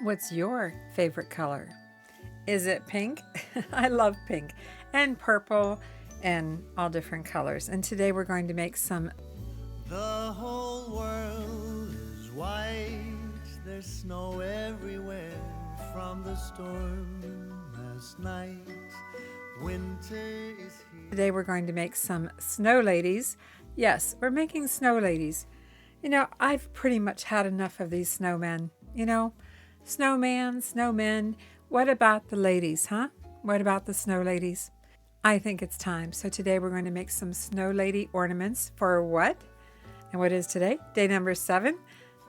What's your favorite color? Is it pink? I love pink and purple and all different colors. And today we're going to make some. The whole world is white. There's snow everywhere from the storm last night. Winter is here. Today we're going to make some snow ladies. Yes, we're making snow ladies. You know, I've pretty much had enough of these snowmen. You know, snowman, snowmen. What about the ladies, huh? What about the snow ladies? I think it's time. So today we're going to make some snow lady ornaments for what? And what is today? Day number 7.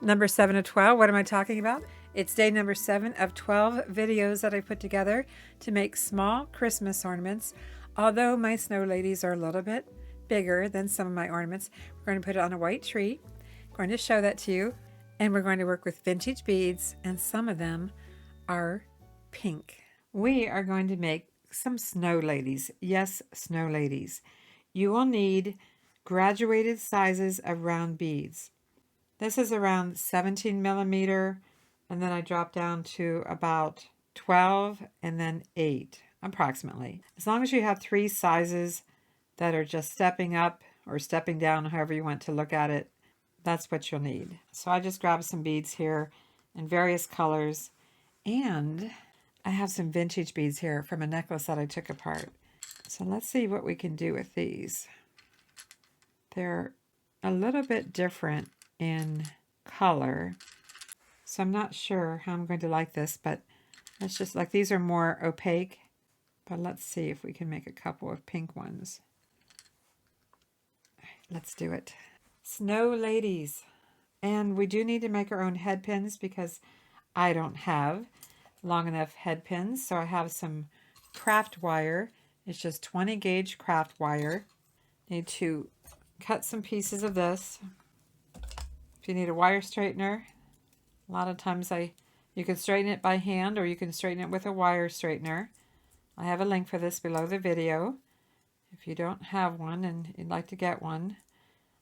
Number 7 of 12. What am I talking about? It's day number 7 of 12 videos that I put together to make small Christmas ornaments. Although my snow ladies are a little bit bigger than some of my ornaments, we're going to put it on a white tree. I'm going to show that to you. And we're going to work with vintage beads, and some of them are pink. We are going to make some snow ladies. Yes, snow ladies. You will need graduated sizes of round beads. This is around 17 millimeter, and then I drop down to about 12 and then 8 approximately. As long as you have 3 sizes that are just stepping up or stepping down, however you want to look at it, that's what you'll need. So I just grabbed some beads here in various colors, and I have some vintage beads here from a necklace that I took apart. So let's see what we can do with these. They're a little bit different in color, so I'm not sure how I'm going to like this, but let's just, like, these are more opaque, but let's see if we can make a couple of pink ones. Let's do it. Snow ladies. And we do need to make our own head pins because I don't have long enough head pins, so I have some craft wire. It's just 20 gauge craft wire. Need to cut some pieces of this. If you need a wire straightener, a lot of times you can straighten it by hand or you can straighten it with a wire straightener. I have a link for this below the video. If you don't have one and you'd like to get one,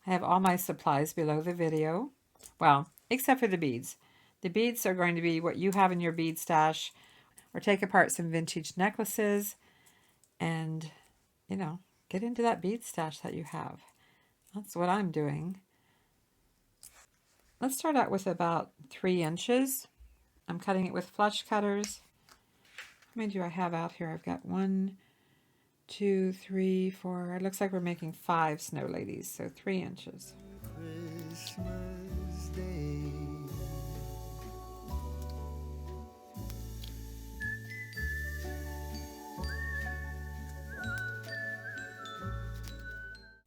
I have all my supplies below the video. Well, except for the beads. The beads are going to be what you have in your bead stash, or take apart some vintage necklaces and, you know, get into that bead stash that you have. That's what I'm doing. Let's start out with about 3 inches. I'm cutting it with flush cutters. How many do I have out here? I've got 1, 2, 3, 4. It looks like we're making 5 snow ladies, so 3 inches. Christmas Day.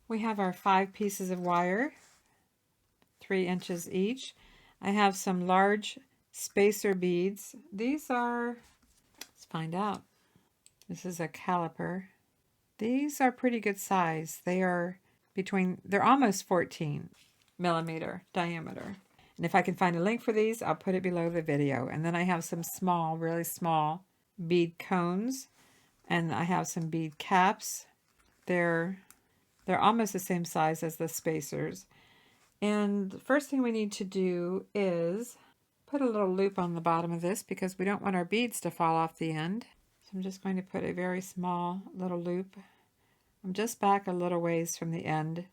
We have our 5 pieces of wire, 3 inches each. I have some large spacer beads. These are, let's find out. This is a caliper. These are pretty good size. They're almost 14 millimeter diameter. And if I can find a link for these, I'll put it below the video. And then I have some small, really small bead cones. And I have some bead caps. They're almost the same size as the spacers. And the first thing we need to do is put a little loop on the bottom of this because we don't want our beads to fall off the end. So I'm just going to put a very small little loop. I'm just back a little ways from the end.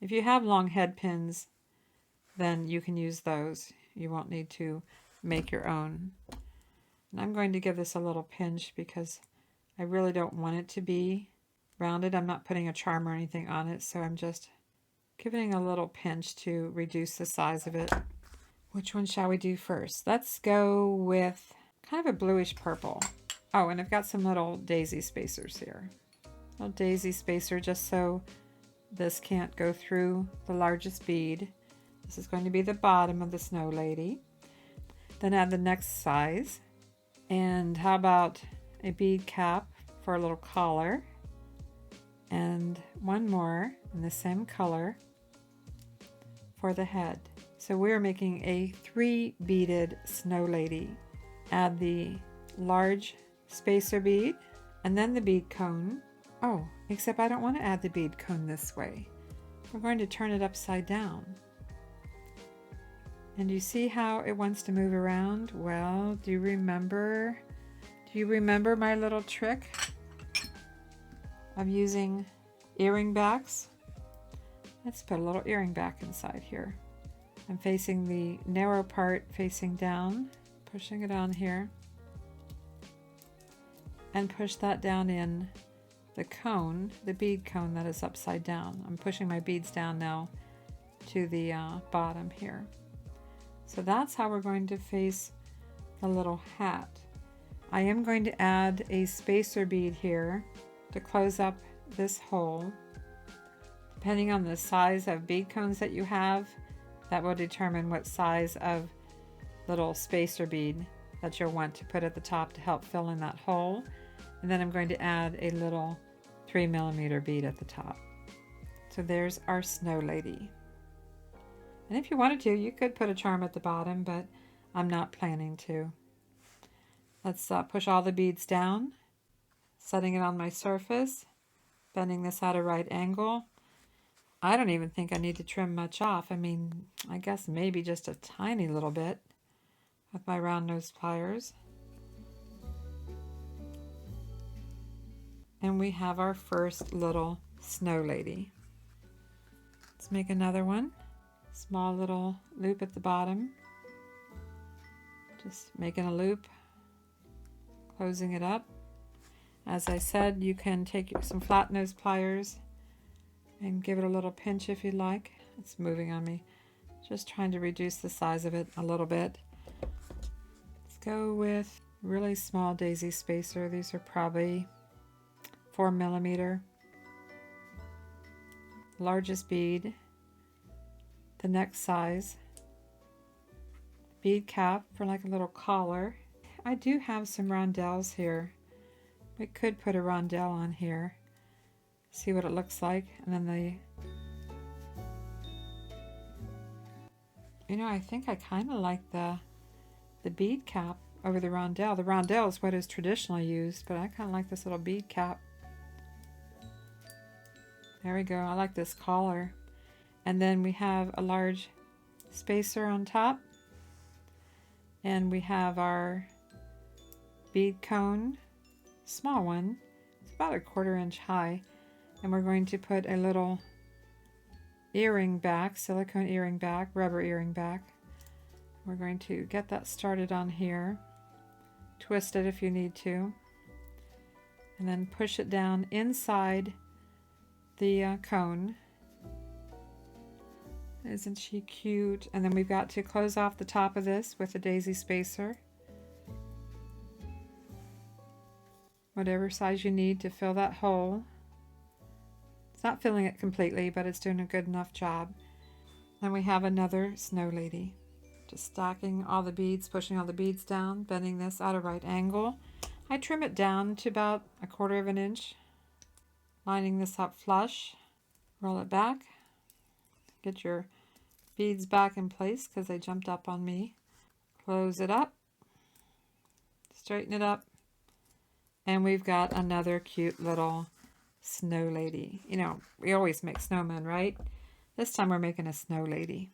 If you have long head pins, then you can use those. You won't need to make your own. And I'm going to give this a little pinch because I really don't want it to be rounded. I'm not putting a charm or anything on it, so I'm just giving a little pinch to reduce the size of it. Which one shall we do first? Let's go with kind of a bluish purple. Oh, and I've got some little daisy spacers here. Little daisy spacer just so this can't go through the largest bead. This is going to be the bottom of the snow lady. Then add the next size. And how about a bead cap for a little collar? And one more in the same color for the head. So we're making a 3 beaded snow lady. Add the large spacer bead and then the bead cone. Oh, except I don't want to add the bead cone this way. We're going to turn it upside down. And you see how it wants to move around? Well, do you remember my little trick of using earring backs? Let's put a little earring back inside here. I'm facing the narrow part facing down, pushing it on here, and push that down in the cone, the bead cone that is upside down. I'm pushing my beads down now to the bottom here. So that's how we're going to face the little hat. I am going to add a spacer bead here to close up this hole. Depending on the size of bead cones that you have, that will determine what size of little spacer bead that you'll want to put at the top to help fill in that hole. And then I'm going to add a little 3mm bead at the top. So there's our snow lady. And if you wanted to, you could put a charm at the bottom, but I'm not planning to. Let's push all the beads down, setting it on my surface, bending this at a right angle. I don't even think I need to trim much off. I mean, I guess maybe just a tiny little bit with my round nose pliers. And we have our first little snow lady. Let's make another one. Small little loop at the bottom. Just making a loop, closing it up. As I said, you can take some flat nose pliers and give it a little pinch if you like. It's moving on me. Just trying to reduce the size of it a little bit. Let's go with really small daisy spacer. These are probably 4mm. Largest bead, the next size. Bead cap for like a little collar. I do have some rondelles here. We could put a rondelle on here. See what it looks like. And then I think I kind of like the bead cap over the rondelle. The rondelle is what is traditionally used, but I kind of like this little bead cap. There we go. I like this collar. And then we have a large spacer on top. And we have our bead cone, small one. It's about 1/4 inch high. And we're going to put a little earring back, silicone earring back, rubber earring back. We're going to get that started on here. Twist it if you need to. And then push it down inside the cone. Isn't she cute? And then we've got to close off the top of this with a daisy spacer. Whatever size you need to fill that hole. It's not filling it completely, but it's doing a good enough job. Then we have another snow lady. Just stacking all the beads, pushing all the beads down, bending this at a right angle. I trim it down to about 1/4 inch. Lining this up flush. Roll it back. Get your beads back in place because they jumped up on me. Close it up. Straighten it up. And we've got another cute little snow lady. We always make snowmen, right? This time we're making a snow lady.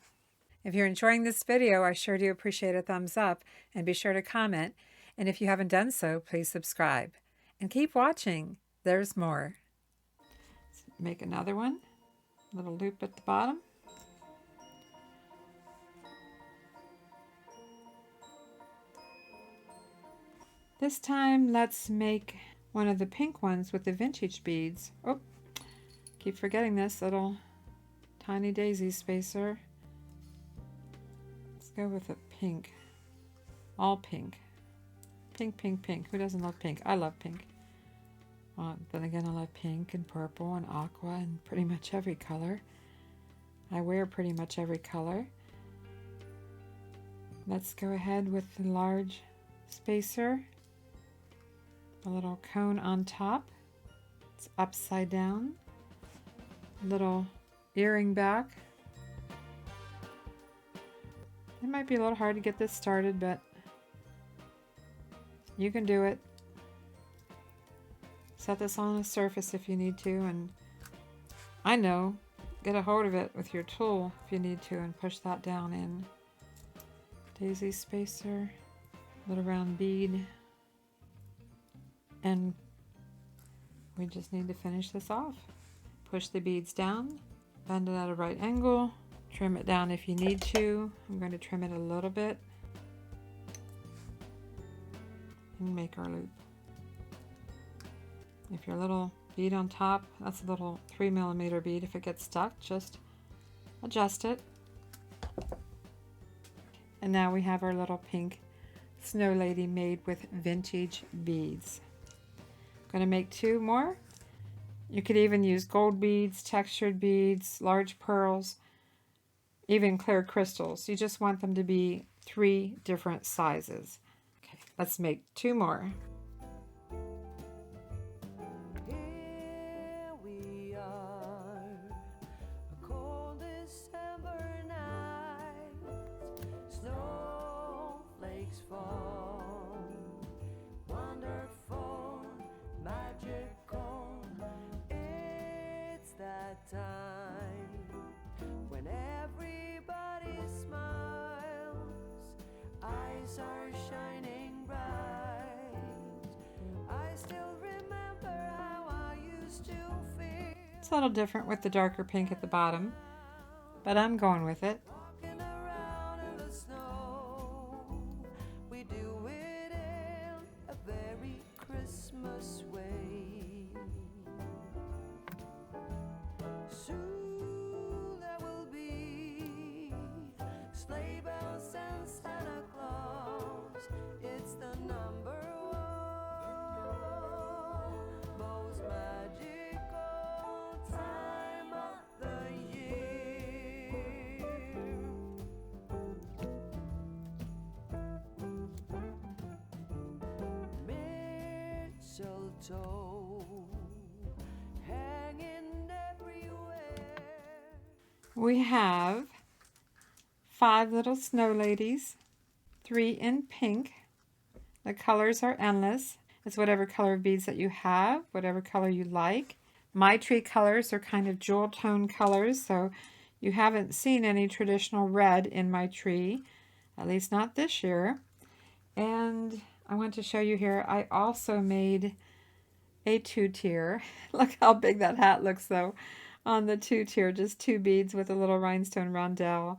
If you're enjoying this video, I sure do appreciate a thumbs up, and be sure to comment. And if you haven't done so, please subscribe. And keep watching. There's more. Let's make another one. Little loop at the bottom. This time, let's make one of the pink ones with the vintage beads. Oh, keep forgetting this little tiny daisy spacer. Let's go with a pink. All pink. Pink, pink, pink. Who doesn't love pink? I love pink. Well, then again, I love pink and purple and aqua and pretty much every color. I wear pretty much every color. Let's go ahead with the large spacer. A little cone on top. It's upside down. Little earring back. It might be a little hard to get this started, but you can do it. Set this on a surface if you need to, and get a hold of it with your tool if you need to, and push that down in. daisy spacer, little round bead, and we just need to finish this off. Push the beads down, bend it at a right angle, trim it down if you need to. I'm going to trim it a little bit and make our loop. If your little bead on top, that's a little 3mm bead. If it gets stuck, just adjust it. And now we have our little pink snow lady made with vintage beads. I'm going to make 2 more. You could even use gold beads, textured beads, large pearls, even clear crystals. You just want them to be 3 different sizes. Okay, let's make 2 more. Here we are, a cold December night, snowflakes fall, wonderful, magical. It's that time when everybody smiles, eyes are shining bright. I still remember how I used to feel. It's a little different with the darker pink at the bottom, but I'm going with it. Walking around in the snow, we do it in a very Christmas way. Soon there will be sleigh bells and Santa Claus. It's the number 1 most magical time of the year. Mistletoe hanging everywhere. We have 5 little snow ladies, 3 in pink. The colors are endless. It's whatever color of beads that you have, whatever color you like. My tree colors are kind of jewel tone colors, so you haven't seen any traditional red in my tree, at least not this year. And I want to show you here, I also made a 2-tier. Look how big that hat looks though on the 2-tier, just 2 beads with a little rhinestone rondelle.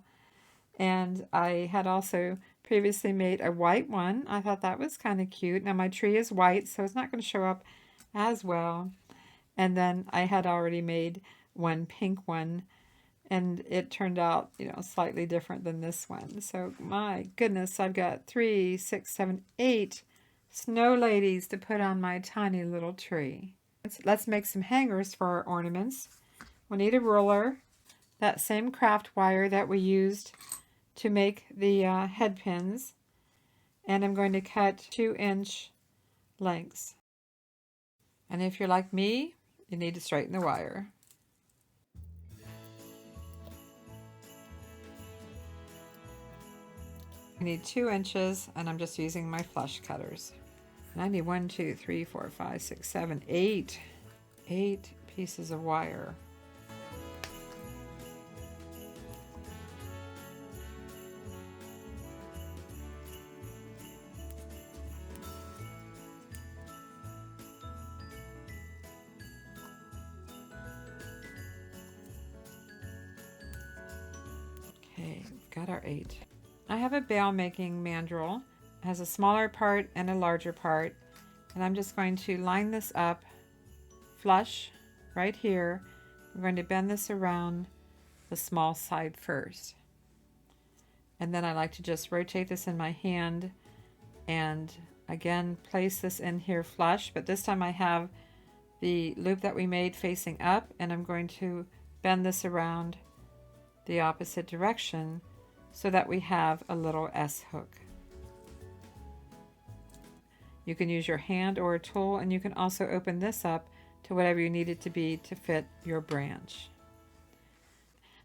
And I had also previously made a white one. I thought that was kind of cute. Now my tree is white, so it's not going to show up as well. And then I had already made one pink one, and it turned out, you know, slightly different than this one. So my goodness, I've got 3, 6, 7, 8 snow ladies to put on my tiny little tree. Let's make some hangers for our ornaments. We'll need a ruler, that same craft wire that we used to make the head pins, and I'm going to cut 2-inch lengths. And if you're like me, you need to straighten the wire. I need 2 inches, and I'm just using my flush cutters. And I need 1, 2, 3, 4, 5, 6, 7, 8 pieces of wire. Okay, we've got our 8. I have a bail making mandrel. It has a smaller part and a larger part, and I'm just going to line this up flush right here. I'm going to bend this around the small side first, and then I like to just rotate this in my hand and again place this in here flush, but this time I have the loop that we made facing up, and I'm going to bend this around the opposite direction so that we have a little S hook. You can use your hand or a tool, and you can also open this up to whatever you need it to be to fit your branch.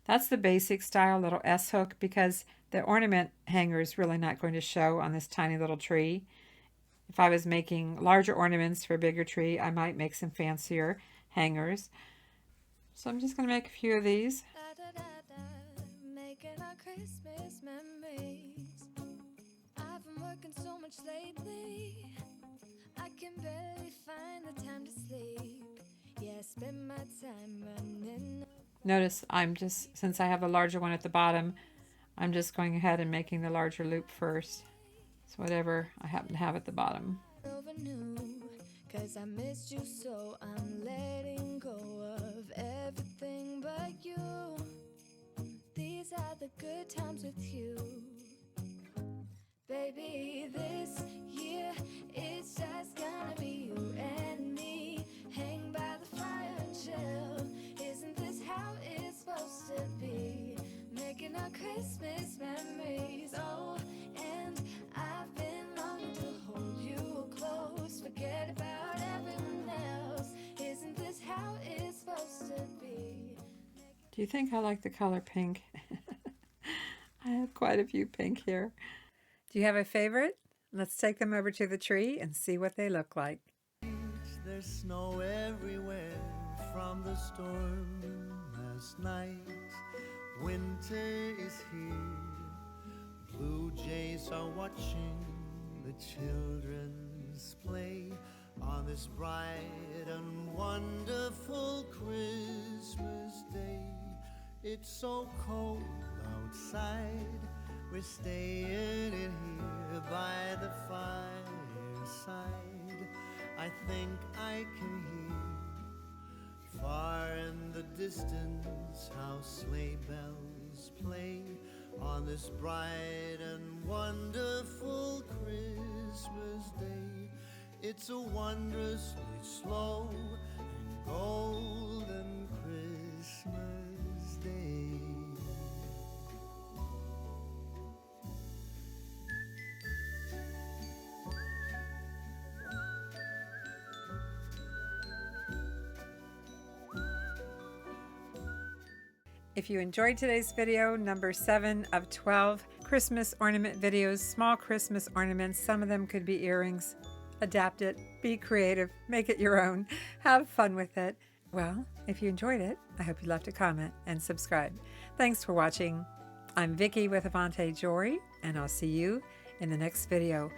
That's the basic style little S hook, because the ornament hanger is really not going to show on this tiny little tree. If I was making larger ornaments for a bigger tree, I might make some fancier hangers. So I'm just going to make a few of these. Making our Christmas memories. much lately. I can barely find the time to sleep. Yeah, I spend my time running. Notice since I have the larger one at the bottom, I'm just going ahead and making the larger loop first. So whatever I happen to have at the bottom. Over new, 'cause I missed you, so I'm letting go of everything but you. These are the good times with you. Baby, this year it's just gonna be you and me. Hang by the fire and chill. Isn't this how it's supposed to be? Making our Christmas memories. Oh, and I've been longing to hold you close. Forget about everyone else. Isn't this how it's supposed to be? Do you think I like the color pink? I have quite a few pink here. Do you have a favorite? Let's take them over to the tree and see what they look like. There's snow everywhere from the storm last night. Winter is here. Blue jays are watching the children's play on this bright and wonderful Christmas day. It's so cold outside. We're staying in here by the fireside. I think I can hear far in the distance how sleigh bells play on this bright and wonderful Christmas day. It's a wondrously slow and golden Christmas day. If you enjoyed today's video, number 7 of 12 Christmas ornament videos, small Christmas ornaments, some of them could be earrings. Adapt it, be creative, make it your own, have fun with it. Well, if you enjoyed it, I hope you left a comment and subscribe. Thanks for watching. I'm Vicki with Avante Jewelry, and I'll see you in the next video.